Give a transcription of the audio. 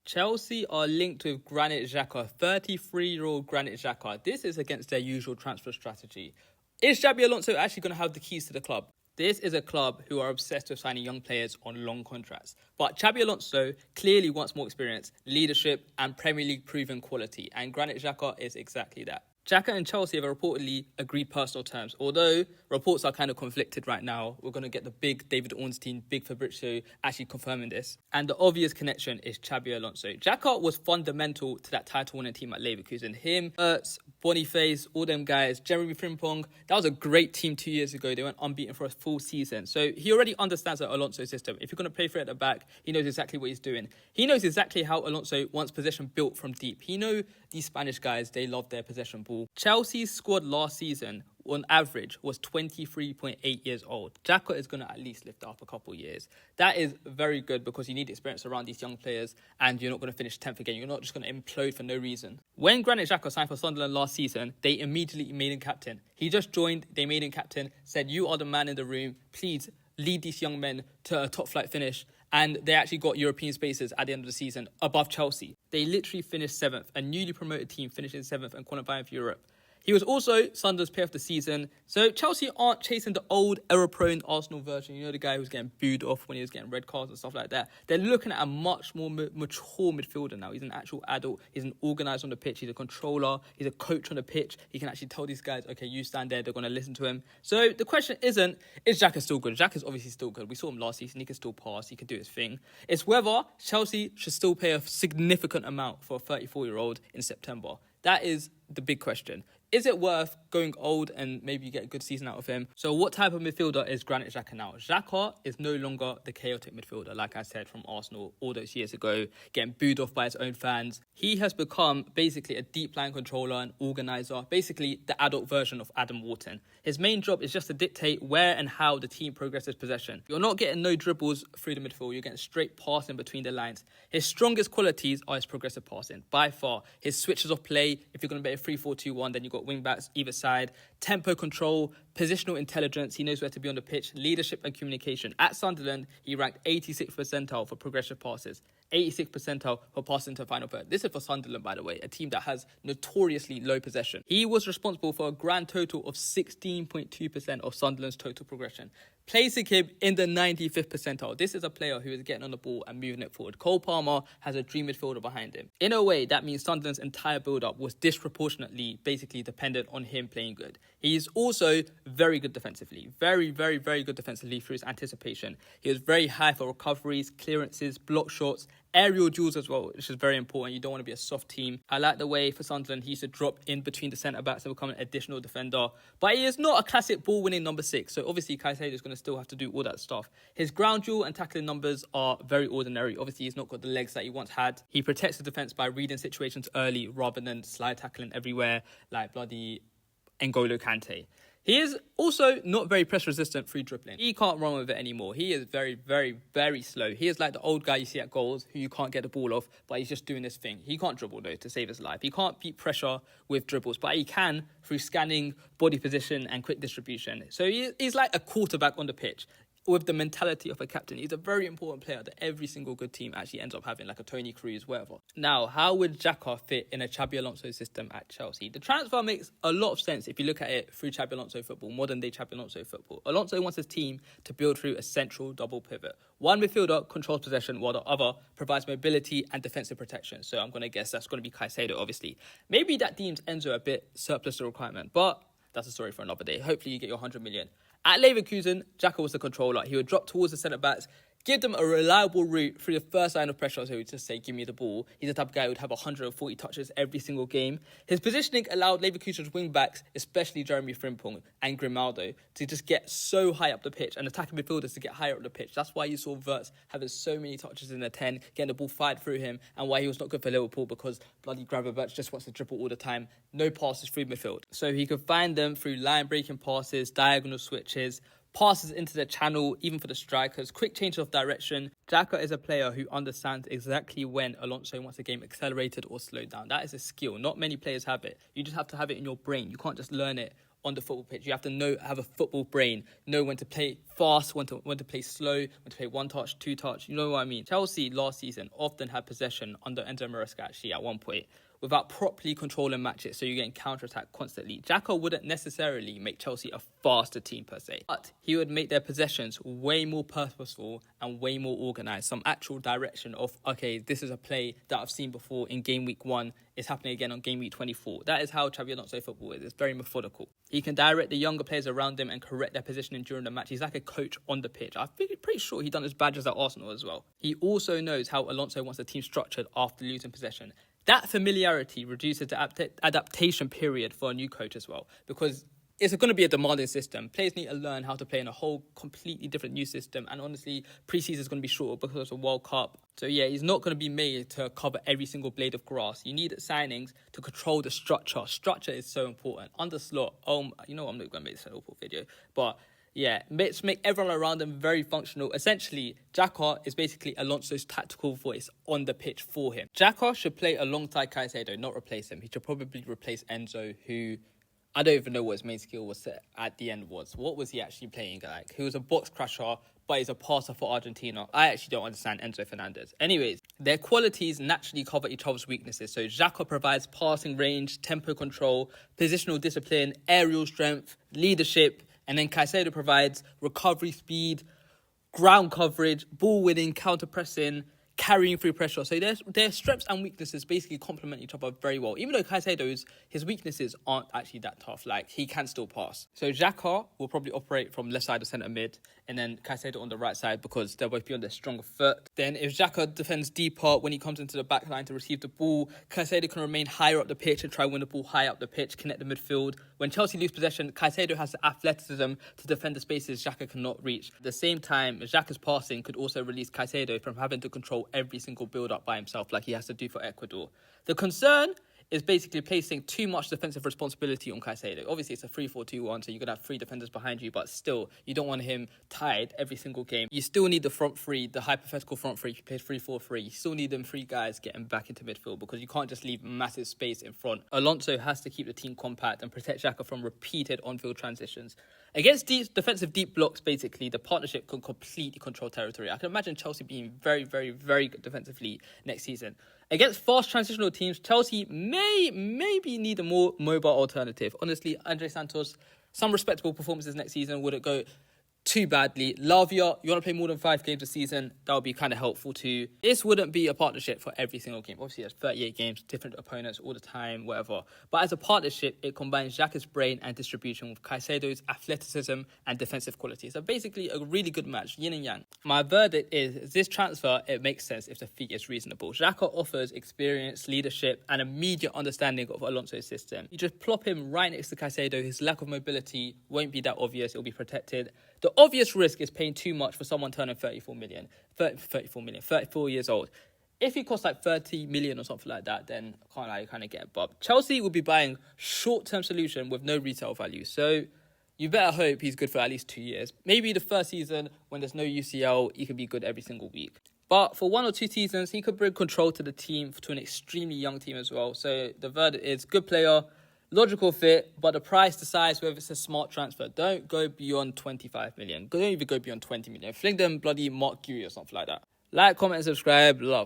Chelsea are linked with Granit Xhaka, 33-year-old Granit Xhaka. This is against their usual transfer strategy. Is Xabi Alonso actually going to have the keys to the club? This is a club who are obsessed with signing young players on long contracts. But Xabi Alonso clearly wants more experience, leadership and Premier League proven quality. And Granit Xhaka is exactly that. Xhaka and Chelsea have reportedly agreed personal terms, although reports are kind of conflicted right now. We're going to get the big David Ornstein, big Fabrizio actually confirming this. And the obvious connection is Xabi Alonso. Xhaka was fundamental to that title-winning team at Leverkusen. Him, Ertz, Boniface, all them guys, Jeremy Frimpong. That was a great team 2 years ago. They went unbeaten for a full season. So he already understands the Alonso system. If you're going to play for it at the back, he knows exactly what he's doing. He knows exactly how Alonso wants possession built from deep. He knows these Spanish guys, they love their possession ball. Chelsea's squad last season, on average, was 23.8 years old. Xhaka is going to at least lift up a couple of years. That is very good because you need experience around these young players and you're not going to finish 10th again. You're not just going to implode for no reason. When Granit Xhaka signed for Sunderland last season, they immediately made him captain. He just joined, they made him captain, said, you are the man in the room. Please lead these young men to a top flight finish. And they actually got European spaces at the end of the season above Chelsea. They literally finished 7th. A newly promoted team finishing 7th and qualifying for Europe. He was also Sunderland's player of the season. So Chelsea aren't chasing the old error-prone Arsenal version. You know, the guy who was getting booed off when he was getting red cards and stuff like that. They're looking at a much more mature midfielder now. He's an actual adult. He's an organiser on the pitch. He's a controller. He's a coach on the pitch. He can actually tell these guys, okay, you stand there. They're going to listen to him. So the question isn't, is Xhaka still good? Xhaka's obviously still good. We saw him last season. He can still pass. He can do his thing. It's whether Chelsea should still pay a significant amount for a 34-year-old in September. That is the big question. Is it worth going old and maybe get a good season out of him? So what type of midfielder is Granit Xhaka now? Xhaka is no longer the chaotic midfielder, like I said, from Arsenal all those years ago, getting booed off by his own fans. He has become basically a deep line controller and organiser, basically the adult version of Adam Wharton. His main job is just to dictate where and how the team progresses possession. You're not getting no dribbles through the midfield, you're getting straight passing between the lines. His strongest qualities are his progressive passing, by far. His switches of play, if you're going to be a 3-4-2-1, then you've got wing backs either side, tempo control, positional intelligence, he knows where to be on the pitch, leadership and communication. At Sunderland, he ranked 86th percentile for progressive passes, 86th percentile for passing to the final third. This is for Sunderland, by the way, a team that has notoriously low possession. He was responsible for a grand total of 16.2% of Sunderland's total progression, placing him in the 95th percentile. This is a player who is getting on the ball and moving it forward. Cole Palmer has a dream midfielder behind him. In a way, that means Sunderland's entire build-up was disproportionately basically dependent on him playing good. He's also very good defensively. Very, very, very good defensively through his anticipation. He was very high for recoveries, clearances, block shots, aerial duels as well, which is very important. You don't want to be a soft team. I like the way for Sunderland he used to drop in between the centre-backs and become an additional defender. But he is not a classic ball-winning number 6. So obviously Caicedo is going to still have to do all that stuff. His ground duel and tackling numbers are very ordinary. Obviously he's not got the legs that he once had. He protects the defence by reading situations early rather than slide tackling everywhere like bloody N'Golo Kante. He is also not very press resistant through dribbling. He can't run with it anymore. He is very, very, very slow. He is like the old guy you see at goals who you can't get the ball off, but he's just doing this thing. He can't dribble though to save his life. He can't beat pressure with dribbles, but he can through scanning, body position and quick distribution. So he's like a quarterback on the pitch, with the mentality of a captain. He's a very important player that every single good team actually ends up having, like a Tony Cruz, whatever. Now, how would Xhaka fit in a Xabi Alonso system at Chelsea? The transfer makes a lot of sense if you look at it through Xabi Alonso football, modern day Xabi Alonso football. Alonso wants his team to build through a central double pivot. One midfielder controls possession while the other provides mobility and defensive protection. So I'm going to guess that's going to be Caicedo, obviously. Maybe that deems Enzo a bit surplus to requirement, but that's a story for another day. Hopefully you get your 100 million. At Leverkusen, Xhaka was the controller. He would drop towards the centre-backs, give them a reliable route through the first line of pressure, so he would just say, give me the ball. He's the type of guy who would have 140 touches every single game. His positioning allowed Leverkusen's wing-backs, especially Jeremy Frimpong and Grimaldo, to just get so high up the pitch and attacking midfielders to get higher up the pitch. That's why you saw Wirtz having so many touches in the 10, getting the ball fired through him, and why he was not good for Liverpool, because bloody Gravenberch just wants to dribble all the time. No passes through midfield. So he could find them through line-breaking passes, diagonal switches, passes into the channel, even for the strikers, quick changes of direction. Xhaka is a player who understands exactly when Alonso wants a game accelerated or slowed down. That is a skill. Not many players have it. You just have to have it in your brain. You can't just learn it on the football pitch. You have to have a football brain, know when to play fast, when to play slow, when to play one touch, two touch. You know what I mean? Chelsea last season often had possession under Enzo Maresca actually at one point without properly controlling matches, so you're getting counter-attacked constantly. Xhaka wouldn't necessarily make Chelsea a faster team per se, but he would make their possessions way more purposeful and way more organised. Some actual direction of, okay, this is a play that I've seen before in game week 1. It's happening again on game week 24. That is how Xabi Alonso football is. It's very methodical. He can direct the younger players around him and correct their positioning during the match. He's like a coach on the pitch. I'm pretty sure he done his badges at Arsenal as well. He also knows how Alonso wants the team structured after losing possession. That familiarity reduces the adaptation period for a new coach as well, because it's going to be a demanding system. Players need to learn how to play in a whole completely different new system. And honestly, pre-season is going to be shorter because of the World Cup. So yeah, he's not going to be made to cover every single blade of grass. You need signings to control the structure. Structure is so important. Under slot, you know I'm not going to make this an awful video, but yeah, let's make everyone around him very functional. Essentially, Xhaka is basically Alonso's tactical voice on the pitch for him. Xhaka should play alongside Caicedo, not replace him. He should probably replace Enzo, who I don't even know what his main skill was at the end was. What was he actually playing like? He was a box crusher, but he's a passer for Argentina. I actually don't understand Enzo Fernandez. Anyways, their qualities naturally cover each other's weaknesses. So Xhaka provides passing range, tempo control, positional discipline, aerial strength, leadership, and then Caicedo provides recovery speed, ground coverage, ball winning, counter pressing, carrying through pressure. So their strengths and weaknesses basically complement each other very well. Even though Caicedo's, his weaknesses aren't actually that tough. Like, he can still pass. So Xhaka will probably operate from left side of centre mid, and then Caicedo on the right side because they'll both be on their stronger foot. Then if Xhaka defends deeper when he comes into the back line to receive the ball, Caicedo can remain higher up the pitch and try to win the ball high up the pitch, connect the midfield. When Chelsea lose possession, Caicedo has the athleticism to defend the spaces Xhaka cannot reach. At the same time, Xhaka's passing could also release Caicedo from having to control every single build-up by himself like he has to do for Ecuador. The concern is basically placing too much defensive responsibility on Caicedo. Obviously, it's a 3-4-2-1, so you're going to have 3 defenders behind you, but still, you don't want him tied every single game. You still need the front 3, the hypothetical front 3, if you play 3-4-3. You still need them 3 guys getting back into midfield because you can't just leave massive space in front. Alonso has to keep the team compact and protect Xhaka from repeated on-field transitions. Against defensive deep blocks, basically, the partnership can completely control territory. I can imagine Chelsea being very, very, very good defensively next season. Against fast transitional teams, Chelsea maybe need a more mobile alternative. Honestly, Andre Santos, some respectable performances next season wouldn't go too badly. Lavia, you want to play more than 5 games a season, that would be kind of helpful too. This wouldn't be a partnership for every single game. Obviously, there's 38 games, different opponents all the time, whatever. But as a partnership, it combines Xhaka's brain and distribution with Caicedo's athleticism and defensive quality. So basically, a really good match, yin and yang. My verdict is, this transfer, it makes sense if the fee is reasonable. Xhaka offers experience, leadership, and immediate understanding of Alonso's system. You just plop him right next to Caicedo, his lack of mobility won't be that obvious, it'll be protected. The obvious risk is paying too much for someone turning 34 years old. If he costs like 30 million or something like that, then I kind of get it. But Chelsea will be buying short-term solution with no retail value. So you better hope he's good for at least 2 years. Maybe the first season, when there's no UCL, he could be good every single week. But for 1 or 2 seasons, he could bring control to the team, to an extremely young team as well. So the verdict is good player, logical fit, but the price decides whether it's a smart transfer. Don't go beyond 25 million. Don't even go beyond 20 million. Fling them bloody Mark Guehi or something like that. Like, comment, and subscribe. Love.